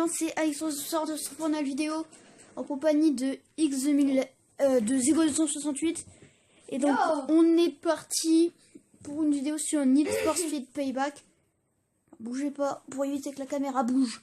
gens, c'est Alex ce soir de se reprendre la vidéo en compagnie de X2000 de Zigo268. Et donc on est parti pour une vidéo sur Need for Speed Payback. Bougez pas pour éviter que la caméra bouge.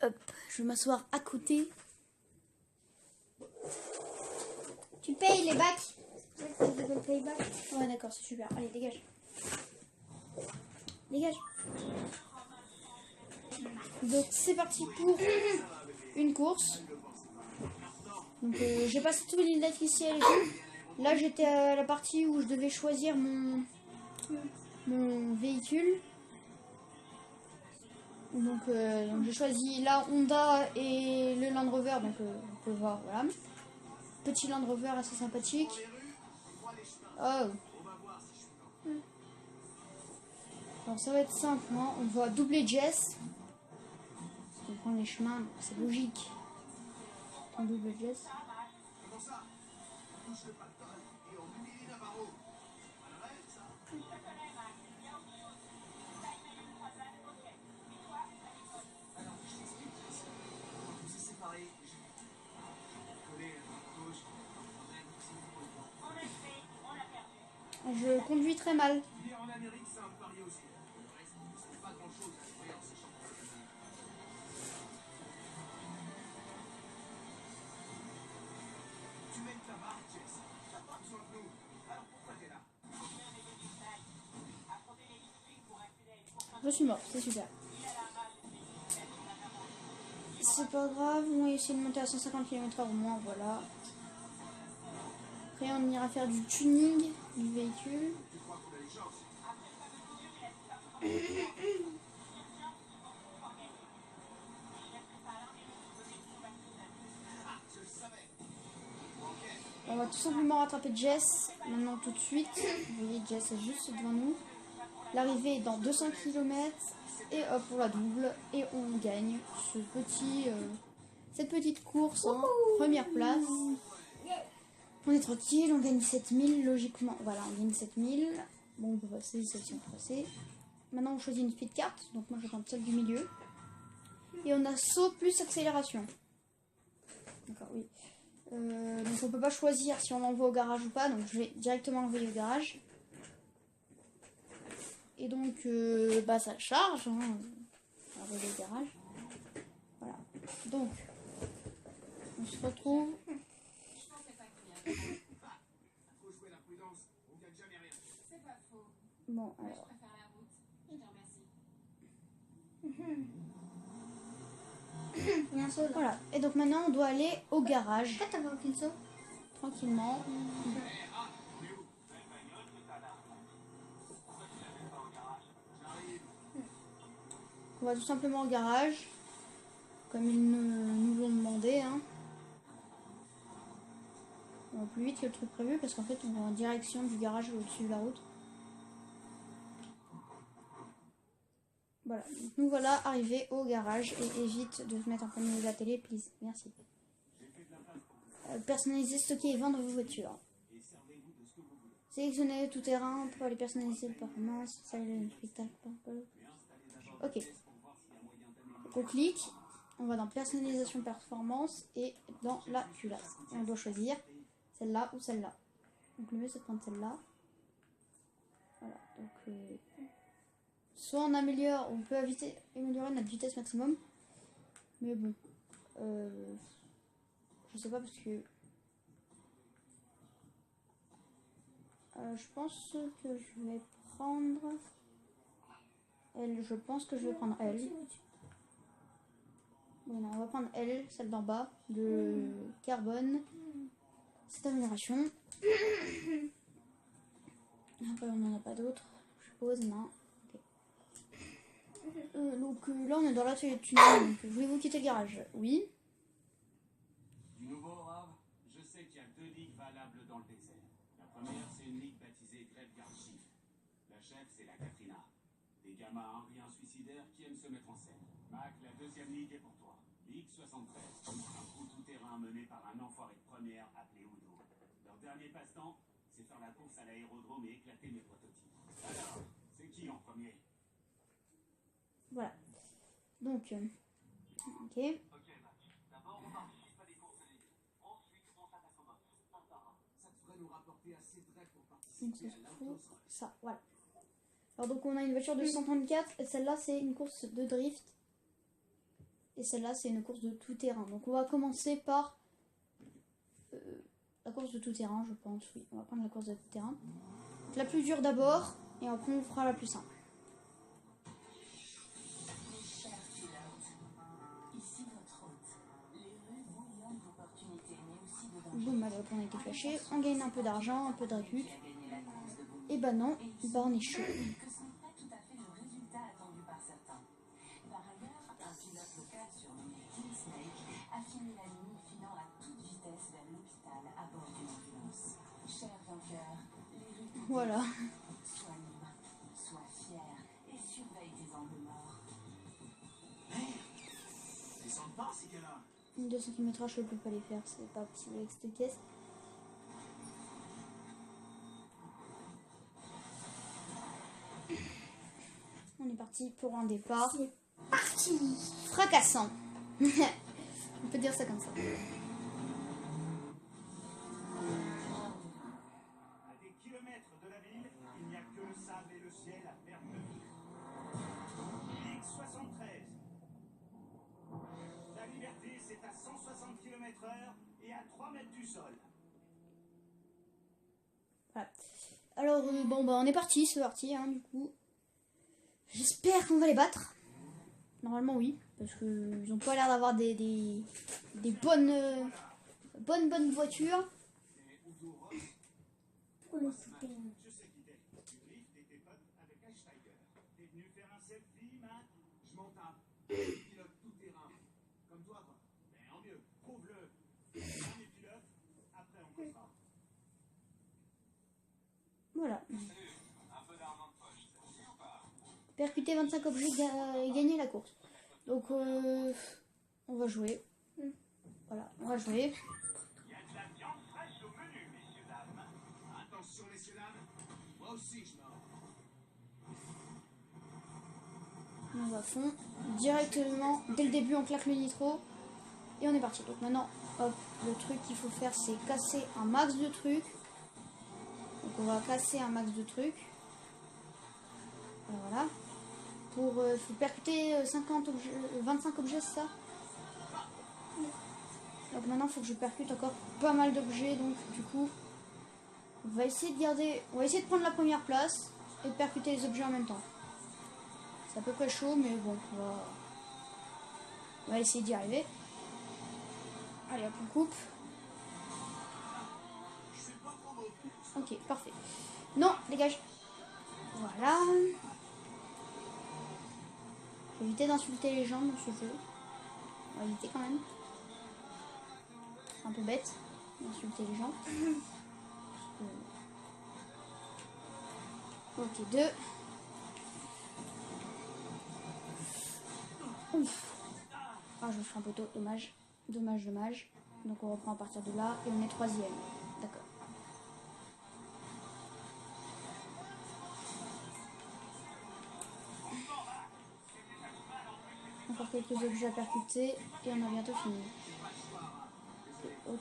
Hop, je vais m'asseoir à côté. Tu payes les bacs. C'est pour ça que ça s'appelle Payback. Ouais d'accord, c'est super. Allez, dégage. Dégage. Donc c'est parti pour une course. Donc j'ai passé tous les logiciels et tout. Là j'étais à la partie où je devais choisir mon véhicule. Donc j'ai choisi la Honda et le Land Rover. Donc on peut voir, voilà. Petit Land Rover assez sympathique. Oh. Alors ça va être simple, hein. On va doubler Jess. On prend les chemins, c'est logique. On double Jess. Je conduis très mal. Je suis mort, c'est super. C'est pas grave, on va essayer de monter à 150 km/h au moins, voilà. Après on ira faire du tuning du véhicule. On va tout simplement rattraper Jess maintenant tout de suite. Vous voyez, Jess est juste devant nous. L'arrivée est dans 200 km et hop, on la double et on gagne cette petite course en première place. On est tranquille, on gagne 7000 logiquement. Voilà, on gagne 7000. Bon, on peut passer, celle-ci on peut passer. Maintenant on choisit une speed cart, donc moi je vais prendre celle du milieu. Et on a saut plus accélération. D'accord, oui. Donc on peut pas choisir si on l'envoie au garage ou pas, donc je vais directement l'envoyer au garage. Et donc ça charge, hein. On va envoyer au garage. Voilà. Donc on se retrouve. Bon alors. Voilà. Et donc maintenant on doit aller au garage. Pourquoi t'as pas aucune saut? Tranquillement. On va tout simplement au garage, comme ils nous l'ont demandé. Hein. On va plus vite que le truc prévu parce qu'en fait on va en direction du garage au-dessus de la route. Voilà, donc nous voilà arrivés au garage et évite de se mettre en plein milieu de la télé, please. Merci. Personnaliser, stocker et vendre vos voitures. Sélectionnez tout terrain pour aller personnaliser le performance. Ça le spectacle. Ok. Donc on clique, on va dans personnalisation performance et dans la culasse. Et on doit choisir celle-là ou celle-là. Donc le mieux c'est de prendre celle-là. Voilà, donc soit on améliore, on peut améliorer notre vitesse maximum. Mais bon, je sais pas parce que je pense que je vais prendre elle. Je pense que je vais prendre elle. Bon, non, on va prendre elle, celle d'en bas de carbone. Cette amélioration. Après on n'en a pas d'autres, je suppose, non. Donc là on est dans l'atelier de tuning. Voulez-vous quitter le garage? Oui. Du nouveau, Rav, je sais qu'il y a 2 ligues valables dans le désert. La première, c'est une ligue baptisée Graveguard Shift. La chef, c'est la Katrina. Des gamins rien suicidaires qui aiment se mettre en scène. Mac, la deuxième ligue est pour toi. Ligue 73. Un coup tout-terrain mené par un enfoiré de première appelé Udo. Leur dernier passe-temps, c'est faire la course à l'aérodrome et éclater mes prototypes. Alors, c'est qui en premier? Voilà. Donc Ok. D'abord, on participe à des courses libres. Ensuite, on s'attaque au boss, un par un. Ça devrait nous rapporter assez de rêves pour Donc participer ça à se trouve l'auto. ça, voilà. Alors donc on a une voiture de 134 et celle-là c'est une course de drift. Et celle-là c'est une course de tout terrain. Donc on va commencer par la course de tout terrain, je pense. Oui, on va prendre la course de tout terrain. Donc, la plus dure d'abord et après on fera la plus simple. Boum, alors on a été flashé. On gagne un peu d'argent, un peu de récup. Et bah non, bah on est chaud. Que ce n'est pas tout à fait le résultat attendu par certains. Par ailleurs, un pilote local surnommé King Snake a fini la nuit filant à toute vitesse vers l'hôpital à bord d'une ambulance. Cher vainqueur, les rues Voilà. sois libre, sois fier et surveille tes angles morts. Descends pas, ces gars-là. 200 km/h, je ne peux pas les faire, c'est pas possible avec cette caisse. On est parti pour un départ. C'est parti. Fracassant. On peut dire ça comme ça. À des kilomètres de la ville, il n'y a que le sable et le ciel à perte de vue. X73. La liberté, c'est à 160 km/h et à 3 mètres du sol. Voilà. Alors, bon, bah on est parti, c'est parti, hein, du coup. J'espère qu'on va les battre. Normalement, oui, parce qu'ils ont pas l'air d'avoir des bonnes voitures. Pour le super. Je sais qui t'es. Tu driftes et tes potes avec Einsteiger. T'es venu faire un selfie, man? Je m'en tape. Pilote tout terrain. Comme toi, quoi. Mais en mieux, prouve-le. Premier pilote, après on causera. Voilà. Un peu d'argent de poche, ça suffit ou pas? Percuter 25 objets et gagner la course. Donc, on va jouer. Voilà, on va jouer. Il y a de la viande fraîche au menu, messieurs, dames. Attention, messieurs, dames. Moi aussi, je m'en. On va à fond. Directement, dès le début, on claque le nitro. Et on est parti. Donc maintenant, hop, le truc qu'il faut faire, c'est casser un max de trucs. Donc on va casser un max de trucs. Et voilà. Pour faut percuter 50 objets, 25 objets, c'est ça? Donc maintenant, il faut que je percute encore pas mal d'objets. Donc du coup, on va essayer de prendre la première place et de percuter les objets en même temps. C'est à peu près chaud, mais bon, on va essayer d'y arriver. Allez, hop, on coupe. Ok, parfait. Non, dégage. Voilà. Faut éviter d'insulter les gens dans ce jeu. On va éviter quand même. C'est un peu bête d'insulter les gens. Ok, 2. Ouf. Ah, je me fais un poteau, dommage. Dommage. Donc on reprend à partir de là et on est 3e. D'accord. Encore quelques objets à percuter et on a bientôt fini.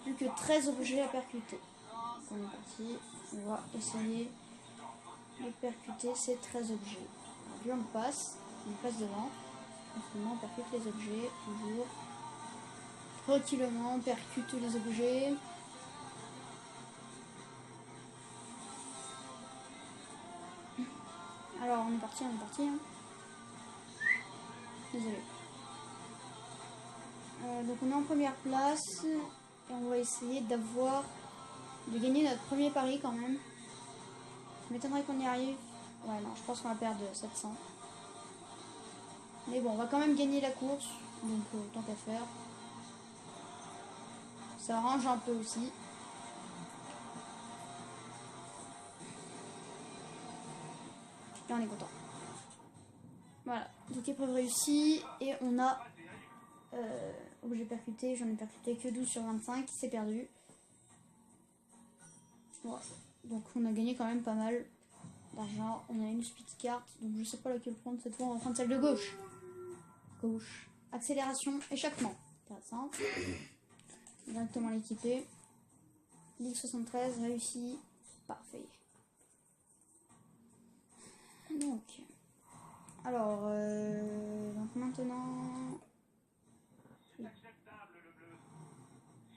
Plus que 13 objets à percuter. Donc on est parti. On va essayer de percuter ces 13 objets. Alors, lui on passe devant. On percute les objets, toujours. Tranquillement, on percute les objets. Alors on est parti. Hein. Désolé. Donc on est en première place et on va essayer de gagner notre premier pari quand même. Je m'étonnerais qu'on y arrive. Ouais, non, je pense qu'on va perdre 700. Mais bon, on va quand même gagner la course, donc tant qu'à faire. Ça arrange un peu aussi. Et on est content. Voilà, donc épreuve réussie et on a objet percuté, j'en ai percuté que 12 sur 25, c'est perdu. Voilà. Donc on a gagné quand même pas mal d'argent. On a une speed card, donc je sais pas laquelle prendre cette fois, on va prendre celle de gauche. accélération, échappement. Intéressant. Directement l'équiper. Ligue 73, réussi. Parfait. Donc, alors, donc maintenant...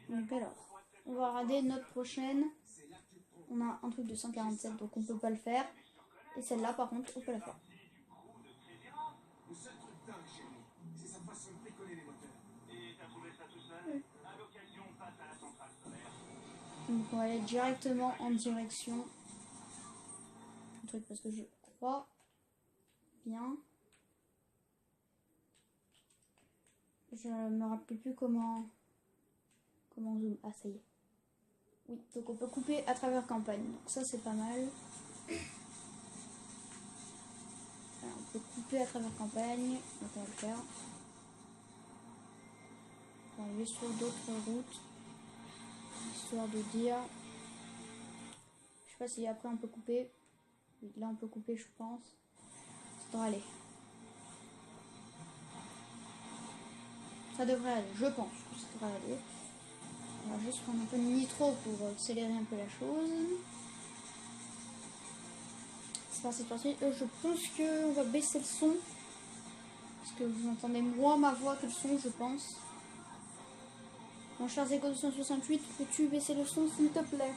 Donc alors, on va regarder notre prochaine. On a un truc de 147, donc on peut pas le faire. Et celle-là, par contre, on peut la faire. Le seul truc dingue chez lui, c'est sa façon de bricoler les moteurs. Et t'as trouvé ça tout seul? À l'occasion, face à la centrale solaire. Donc on va aller directement en direction du truc parce que je crois bien. Je me rappelle plus comment on zoome. Ah ça y est. Oui, donc on peut couper à travers campagne. Donc ça c'est pas mal. Alors, on peut couper à travers campagne. Donc on va le faire. On va aller sur d'autres routes. Histoire de dire. Je sais pas si après on peut couper. Oui, là on peut couper je pense. Ça devrait aller. Ça devrait aller, je pense que ça devrait aller. On va juste prendre un peu de nitro pour accélérer un peu la chose. C'est parti, c'est parti. Je pense qu'on va baisser le son. Parce que vous entendez moins ma voix que le son, je pense. Mon cher Zeko 268, peux-tu baisser le son s'il te plaît?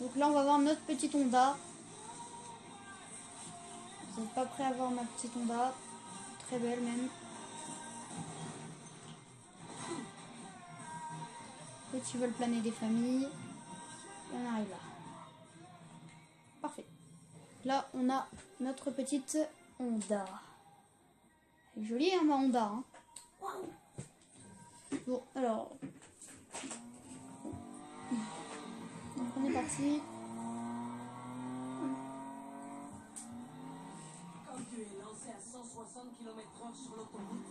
Donc là on va voir notre petite Honda. Vous n'êtes pas prêts à voir ma petite Honda. Très belle même. Petits veulent planer des familles. Et on arrive là. Parfait. Là on a notre petite Honda. Elle est jolie hein, ma Honda. Hein. Bon alors. Donc on est parti. Quand tu es lancé à 160 km/h sur l'autoroute,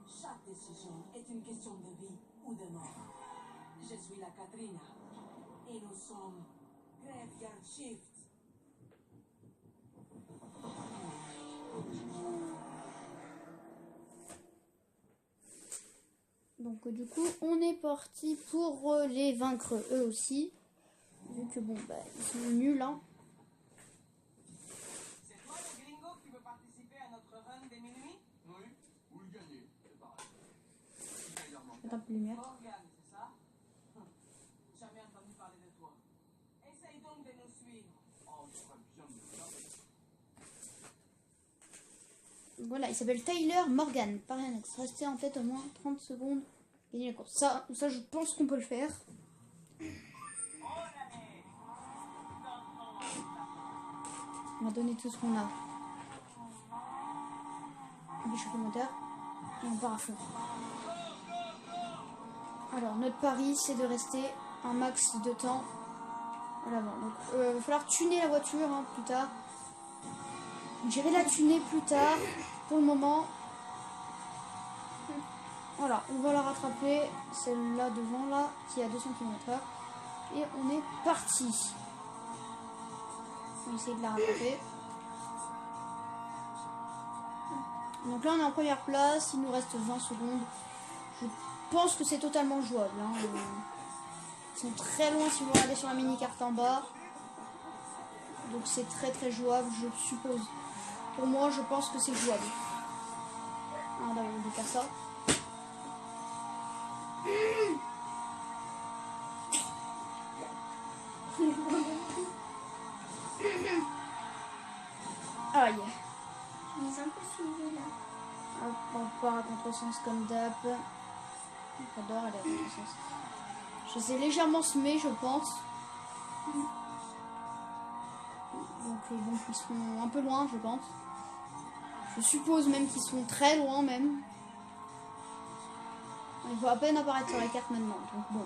chaque décision est une question de vie ou de mort. Je suis la Katrina et nous sommes Graveyard Shift. Donc du coup on est parti pour les vaincre eux aussi. Vu que bon bah ils sont nuls hein. C'est toi le gringo qui veut participer à notre run des minuit? Oui, ou le gagner, c'est pareil. Attends un peu de lumière. Morgan, c'est ça? Jamais entendu parler de toi. Essaye donc de nous suivre. Oh, je ferais bien de le faire. Voilà, il s'appelle Tyler Morgan. Pareil, rester en tête au moins 30 secondes. Gagner la course. Ça je pense qu'on peut le faire. On va donner tout ce qu'on a. On va chauffer le moteur. Et on part à fond. Alors, notre pari, c'est de rester un max de temps à l'avant. Donc, il va falloir tuner la voiture hein, plus tard. J'irai la tuner plus tard. Pour le moment, voilà, on va la rattraper. Celle-là devant, là, qui est à 200 km/h. Et on est parti. On va essayer de la rattraper. Donc là, on est en première place. Il nous reste 20 secondes. Je pense que c'est totalement jouable. Hein. Ils sont très loin si vous regardez sur la mini-carte en bas. Donc c'est très très jouable, je suppose. Pour moi, je pense que c'est jouable. Ah, on va faire ça. Aïe. Je les ai un peu suivis là. Hop, on part à contresens comme d'hab. J'adore aller à contresens. Je les ai légèrement semés, je pense. Donc bon, ils sont un peu loin, je pense. Je suppose même qu'ils sont très loin même. Il faut à peine apparaître sur la carte maintenant. Donc bon.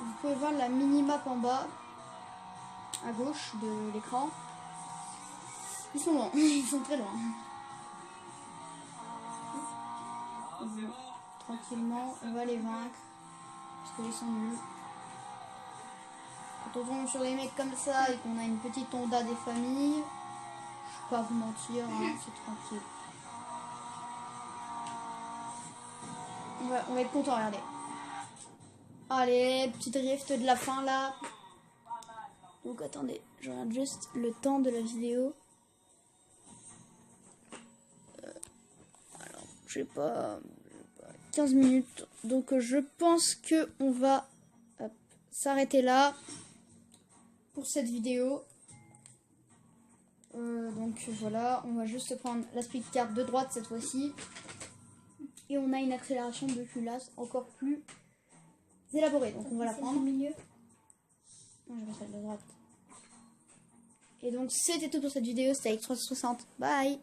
Vous pouvez voir la mini-map en bas, à gauche de l'écran. Ils sont loin, ils sont très loin. 3, tranquillement, on va les vaincre. Parce qu'ils sont nuls. Quand on tombe sur des mecs comme ça et qu'on a une petite onda des familles, je vais pas vous mentir, hein, c'est tranquille. On va être content, regardez. Allez, petite rift de la fin là. Donc attendez, je regarde juste le temps de la vidéo. Alors, je sais pas, 15 minutes. Donc je pense que on va s'arrêter là pour cette vidéo. Donc voilà, on va juste prendre la speed card de droite cette fois-ci. Et on a une accélération de culasse encore plus élaborée. Donc on va la prendre. Au milieu. Non, je vais celle de droite. Et donc c'était tout pour cette vidéo. C'était X360. Bye!